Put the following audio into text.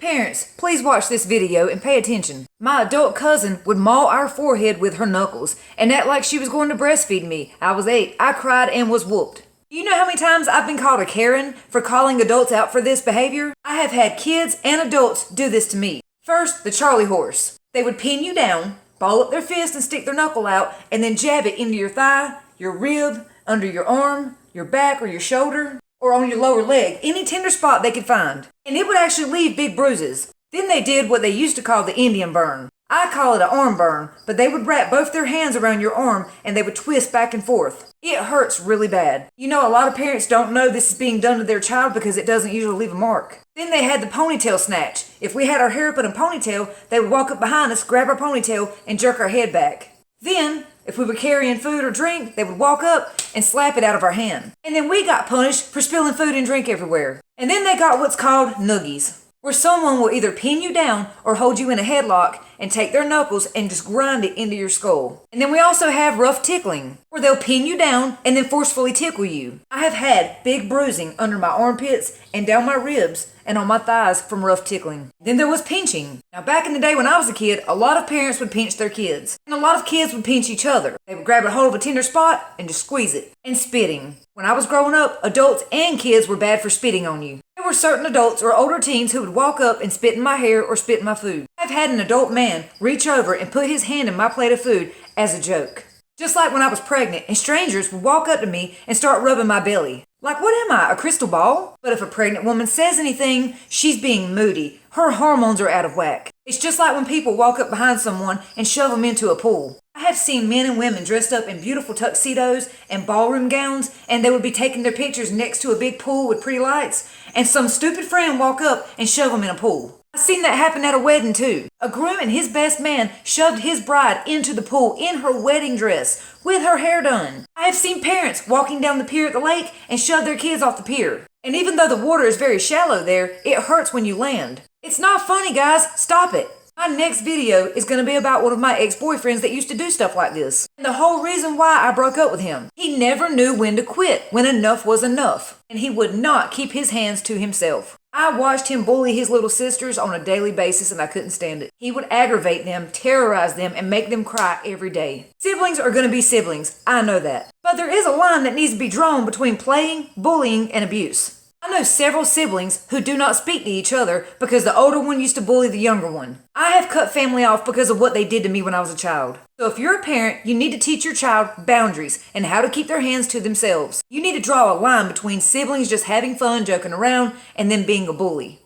Parents, please watch this video and pay attention. My adult cousin would maul our forehead with her knuckles and act like she was going to breastfeed me. I was 8. I cried and was whooped. Do you know how many times I've been called a Karen for calling adults out for this behavior? I have had kids and adults do this to me. First, the Charlie horse. They would pin you down, ball up their fist and stick their knuckle out, and then jab it into your thigh, your rib, under your arm, your back or your shoulder, or on your lower leg, any tender spot they could find. And it would actually leave big bruises. Then they did what they used to call the Indian burn. I call it an arm burn, but they would wrap both their hands around your arm and they would twist back and forth. It hurts really bad. You know, a lot of parents don't know this is being done to their child because it doesn't usually leave a mark. Then they had the ponytail snatch. If we had our hair up in a ponytail, they would walk up behind us, grab our ponytail, and jerk our head back. Then, if we were carrying food or drink, they would walk up and slap it out of our hand. And then we got punished for spilling food and drink everywhere. And then they got what's called noogies, where someone will either pin you down or hold you in a headlock and take their knuckles and just grind it into your skull. And then we also have rough tickling, where they'll pin you down and then forcefully tickle you. I have had big bruising under my armpits and down my ribs and on my thighs from rough tickling. Then there was pinching. Now back in the day when I was a kid, a lot of parents would pinch their kids. And a lot of kids would pinch each other. They would grab a hold of a tender spot and just squeeze it. And spitting. When I was growing up, adults and kids were bad for spitting on you. There were certain adults or older teens who would walk up and spit in my hair or spit in my food. I've had an adult man reach over and put his hand in my plate of food as a joke. Just like when I was pregnant and strangers would walk up to me and start rubbing my belly. Like, what am I, a crystal ball? But if a pregnant woman says anything, she's being moody. Her hormones are out of whack. It's just like when people walk up behind someone and shove them into a pool. I have seen men and women dressed up in beautiful tuxedos and ballroom gowns, and they would be taking their pictures next to a big pool with pretty lights, and some stupid friend walk up and shove them in a pool. I've seen that happen at a wedding too. A groom and his best man shoved his bride into the pool in her wedding dress with her hair done. I have seen parents walking down the pier at the lake and shove their kids off the pier. And even though the water is very shallow there, it hurts when you land. It's not funny, guys. Stop it. My next video is going to be about one of my ex-boyfriends that used to do stuff like this. And the whole reason why I broke up with him. He never knew when to quit, when enough was enough. And he would not keep his hands to himself. I watched him bully his little sisters on a daily basis and I couldn't stand it. He would aggravate them, terrorize them, and make them cry every day. Siblings are going to be siblings, I know that. But there is a line that needs to be drawn between playing, bullying, and abuse. I know several siblings who do not speak to each other because the older one used to bully the younger one. I have cut family off because of what they did to me when I was a child. So if you're a parent, you need to teach your child boundaries and how to keep their hands to themselves. You need to draw a line between siblings just having fun, joking around, and then being a bully.